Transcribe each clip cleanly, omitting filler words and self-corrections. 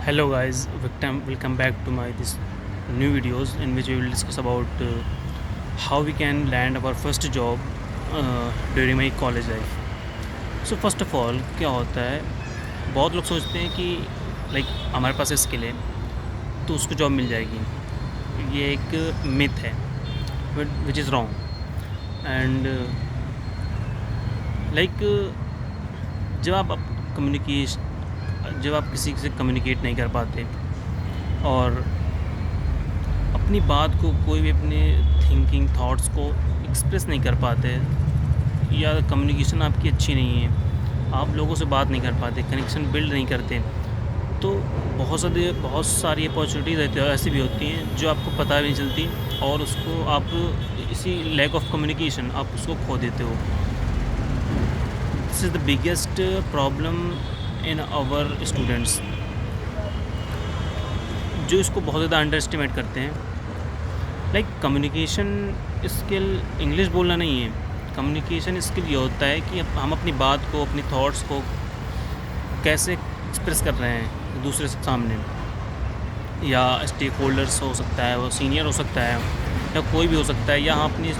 Hello guys, welcome back to my this new videos in which we will discuss about how we can land our first job during my college life. So first of all क्या होता है, बहुत लोग सोचते हैं कि like हमारे पास skill है तो उसको जॉब मिल जाएगी। ये एक मिथ है which is wrong. And like जब आप कम्युनिकेशन जब आप किसी से कम्युनिकेट नहीं कर पाते और अपनी बात को कोई भी अपने थिंकिंग थॉट्स को एक्सप्रेस नहीं कर पाते या कम्युनिकेशन आपकी अच्छी नहीं है, आप लोगों से बात नहीं कर पाते, कनेक्शन बिल्ड नहीं करते, तो बहुत सारी अपॉर्चुनिटीज़ ऐसी भी होती हैं जो आपको पता भी नहीं चलती और उसको आप इसी लैक ऑफ कम्युनिकेशन आप उसको खो देते हो। This is the biggest problem in our students, जो इसको बहुत ज़्यादा अंडर एस्टिमेट करते हैं। लाइक कम्युनिकेशन स्किल इंग्लिश बोलना नहीं है, कम्युनिकेशन स्किल ये होता है कि हम अपनी बात को, अपनी थॉट्स को कैसे एक्सप्रेस कर रहे हैं दूसरे के सामने, या स्टेक होल्डर्स हो सकता है, वो सीनियर हो सकता है या कोई भी हो सकता है, या हम अपने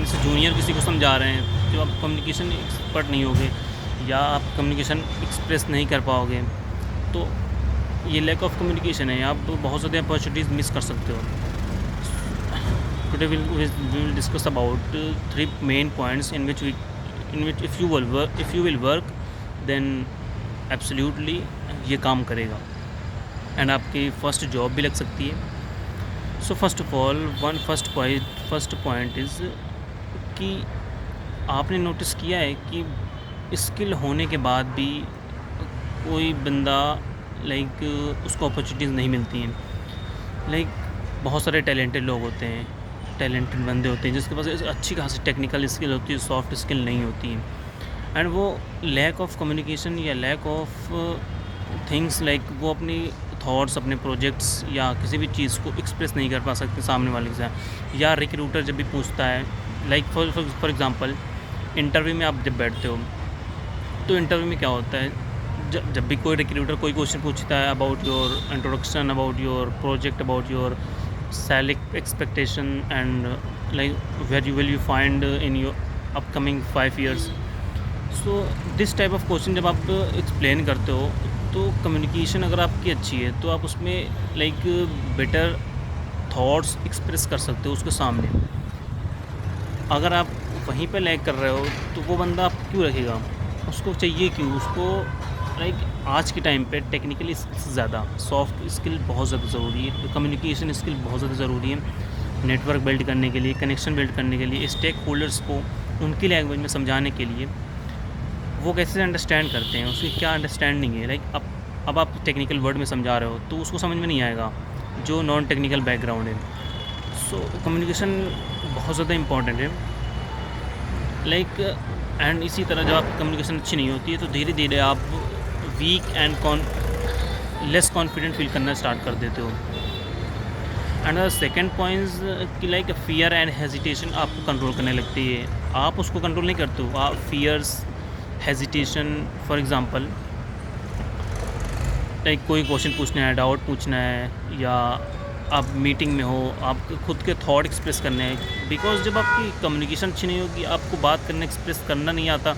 से जूनियर किसी को समझा रहे हैं जो आप कम्युनिकेशन एक्सपर्ट नहीं होगे या आप कम्युनिकेशन एक्सप्रेस नहीं कर पाओगे, तो ये लैक ऑफ कम्युनिकेशन है, आप बहुत ज़्यादा अपॉर्चुनिटीज़ मिस कर सकते हो। Today we will discuss about three main points in which if you will work then absolutely ये काम करेगा एंड आपकी फ़र्स्ट जॉब भी लग सकती है। So first of all first point is कि आपने नोटिस किया है कि स्किल होने के बाद भी कोई बंदा लाइक उसको अपॉर्चुनिटीज़ नहीं मिलती हैं। लाइक बहुत सारे टैलेंटेड लोग होते हैं, टैलेंटेड बंदे होते हैं जिसके पास अच्छी खासी टेक्निकल स्किल होती है, सॉफ्ट स्किल नहीं होती है, एंड वो लैक ऑफ कम्युनिकेशन या लैक ऑफ थिंग्स लाइक वो अपनी थॉट्स, अपने प्रोजेक्ट्स या किसी भी चीज़ को एक्सप्रेस नहीं कर पा सकते सामने वाले के साथ। या रिक्रूटर जब भी पूछता है, लाइक फॉर एग्ज़ाम्पल इंटरव्यू में आप जब बैठते हो तो इंटरव्यू में क्या होता है, जब भी कोई रिक्रूटर कोई क्वेश्चन पूछता है about your introduction, about your project, about your salary expectation and like where will you find in your upcoming 5 years, so this type of question जब आप एक्सप्लेन करते हो तो कम्युनिकेशन अगर आपकी अच्छी है तो आप उसमें लाइक बेटर थॉट्स एक्सप्रेस कर सकते हो उसके सामने। अगर आप वहीं पे लैग कर रहे हो तो वो बंदा आप क्यों रखेगा, उसको चाहिए क्यों, उसको लाइक आज के टाइम पे टेक्निकली स्किल्स ज़्यादा, सॉफ्ट स्किल बहुत ज़्यादा ज़रूरी है, तो कम्युनिकेशन स्किल बहुत ज़्यादा ज़रूरी है नेटवर्क बिल्ड करने के लिए, कनेक्शन बिल्ड करने के लिए, स्टेक होल्डर्स को उनकी लैंग्वेज में समझाने के लिए वो कैसे अंडरस्टैंड करते हैं, उसकी क्या अंडरस्टैंडिंग है। लाइक अब आप टेक्निकल वर्ड में समझा रहे हो तो उसको समझ में नहीं आएगा जो नॉन टेक्निकल बैकग्राउंड है। सो कम्युनिकेशन बहुत ज़्यादा इम्पॉर्टेंट है। लाइक एंड इसी तरह जब आपकी कम्युनिकेशन अच्छी नहीं होती है तो धीरे धीरे आप weak and less confident feel करना स्टार्ट कर देते हो। एंड सेकेंड पॉइंट कि लाइक फियर एंड हेजिटेशन आपको कंट्रोल करने लगती है, आप उसको कंट्रोल नहीं करते हो, आप fears, hesitation, for example like कोई क्वेश्चन पूछना है, डाउट पूछना है, या आप मीटिंग में हो, आप खुद के थॉट एक्सप्रेस करने हैं, बिकॉज जब आपकी कम्युनिकेशन अच्छी नहीं होगी, आपको बात करना, एक्सप्रेस करना नहीं आता,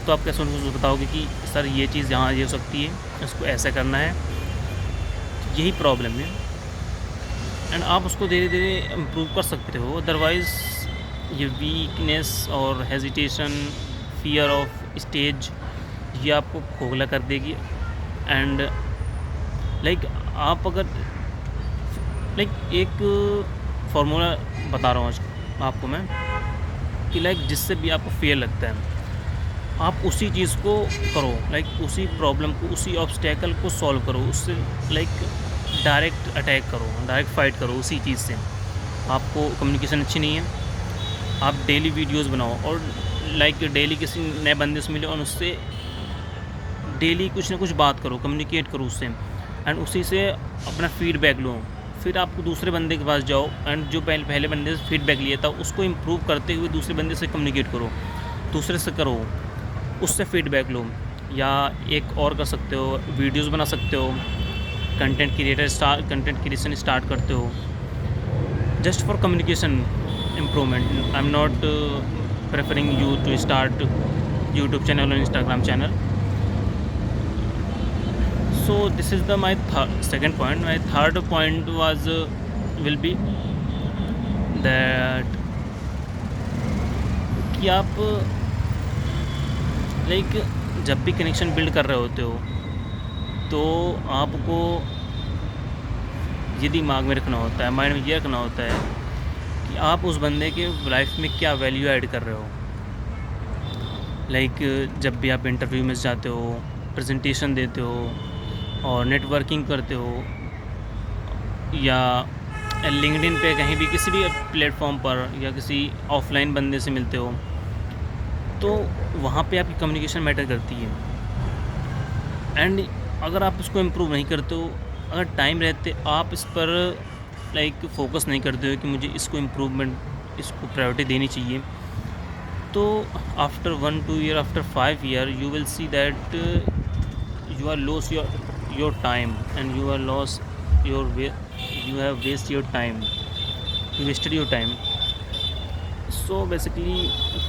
तो आप कैसे उनको बताओगे कि सर ये चीज़ यहाँ ये हो सकती है, इसको ऐसा करना है, यही प्रॉब्लम है। एंड आप उसको धीरे धीरे इम्प्रूव कर सकते हो, अदरवाइज़ ये वीकनेस और हेजिटेशन, फियर ऑफ स्टेज, ये आपको खोखला कर देगी। एंड लाइक आप अगर लाइक एक फार्मूला बता रहा हूँ आज आपको मैं कि लाइक जिससे भी आपको फेयर लगता है आप उसी चीज़ को करो, लाइक उसी प्रॉब्लम को, उसी ऑब्स्टेकल को सॉल्व करो, उससे लाइक डायरेक्ट अटैक करो, डायरेक्ट फाइट करो उसी चीज़ से। आपको कम्युनिकेशन अच्छी नहीं है, आप डेली वीडियोस बनाओ और लाइक डेली किसी नए बंदे से मिले और उससे डेली कुछ ना कुछ बात करो, कम्युनिकेट करो उससे, एंड उसी से अपना फीडबैक लो। फिर आपको दूसरे बंदे के पास जाओ एंड जो पहले बंदे से फीडबैक लिया था उसको इम्प्रूव करते हुए दूसरे बंदे से कम्युनिकेट करो, दूसरे से करो, उससे फीडबैक लो। या एक और कर सकते हो, वीडियोस बना सकते हो, कंटेंट क्रिएशन स्टार्ट करते हो just for communication improvement. I am not preferring you to start YouTube channel और Instagram channel. So this is the my second point. My third point was will be that कि आप like जब भी connection build कर रहे होते हो तो आपको ये दिमाग में रखना होता है, माइंड में ये रखना होता है कि आप उस बंदे के लाइफ में क्या वैल्यू ऐड कर रहे हो। लाइक जब भी आप इंटरव्यू में जाते हो, प्रेजेंटेशन देते हो और नेटवर्किंग करते हो या लिंक्डइन पे कहीं भी किसी भी प्लेटफॉर्म पर या किसी ऑफलाइन बंदे से मिलते हो तो वहाँ पे आपकी कम्युनिकेशन मैटर करती है। एंड अगर आप उसको इम्प्रूव नहीं करते हो, अगर टाइम रहते आप इस पर लाइक फोकस नहीं करते हो कि मुझे इसको इम्प्रूवमेंट, इसको प्रायोरिटी देनी चाहिए, तो after 1-2 year, after 5 year you will see that you are lose your time and you are lost your you have waste your time, you wasted your time. So basically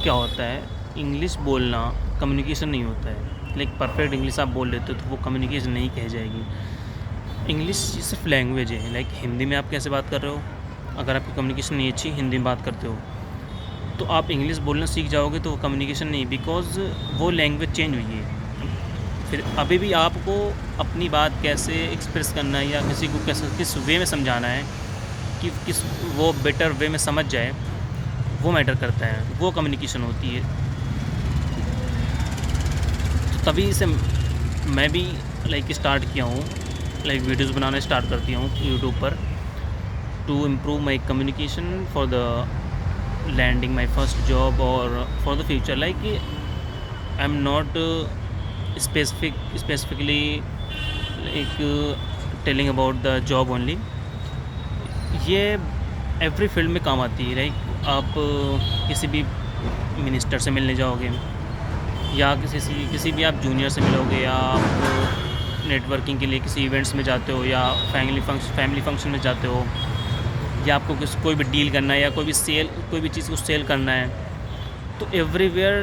क्या होता है, English बोलना communication नहीं होता है। Like perfect English आप बोल लेते हो तो वो कम्युनिकेशन नहीं कह जाएगी। इंग्लिश सिर्फ लैंग्वेज है। लाइक हिंदी में आप कैसे बात कर रहे हो, अगर आपकी कम्युनिकेशन नहीं अच्छी, हिंदी में बात करते हो तो आप इंग्लिश बोलना सीख जाओगे तो वो कम्युनिकेशन नहीं, बिकॉज वो लैंग्वेज चेंज हुई है। फिर अभी भी आपको अपनी बात कैसे एक्सप्रेस करना है या किसी को कैसे किस वे में समझाना है कि किस वो बेटर वे में समझ जाए, वो मैटर करता है, वो कम्युनिकेशन होती है। तो तभी से मैं भी लाइक स्टार्ट किया हूँ, लाइक वीडियोस बनाना स्टार्ट करती हूँ यूट्यूब पर to improve my communication for the landing my first job और for the future. Like I am not specifically like telling about the job only। ये एवरी फील्ड में काम आती है। लाइक आप किसी भी मिनिस्टर से मिलने जाओगे या किसी भी आप जूनियर से मिलोगे या आप नेटवर्किंग के लिए किसी इवेंट्स में जाते हो या फैमिली फंक्शन में जाते हो या आपको कोई भी डील करना है या कोई भी चीज़ को सेल करना है, तो everywhere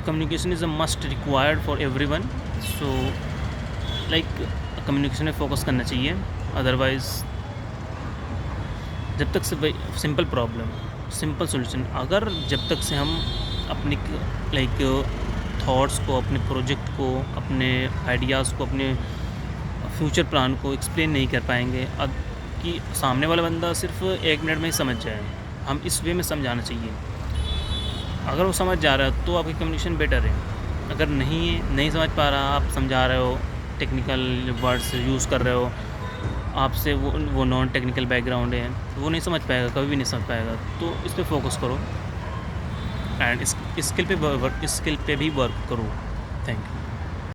communication is a must required for everyone. So like communication में फोकस करना चाहिए, अदरवाइज़ जब तक से सिंपल प्रॉब्लम सिंपल सोल्यूशन, अगर जब तक से हम अपनी लाइक थॉट्स को, अपने प्रोजेक्ट को, अपने आइडियाज़ को, अपने फ्यूचर प्लान को एक्सप्लेन नहीं कर पाएंगे अब कि सामने वाला बंदा सिर्फ 1 मिनट में ही समझ जाए, हम इस वे में समझाना चाहिए। अगर वो समझ जा रहा है तो आपकी कम्युनिकेशन बेटर है। अगर नहीं समझ पा रहा, आप समझा रहे हो, टेक्निकल वर्ड्स यूज़ कर रहे हो, आपसे वो नॉन टेक्निकल बैकग्राउंड है, तो वो नहीं समझ पाएगा, कभी भी नहीं समझ पाएगा। तो इस पर फोकस करो एंड स्किल पे भी वर्क करो। Thank you.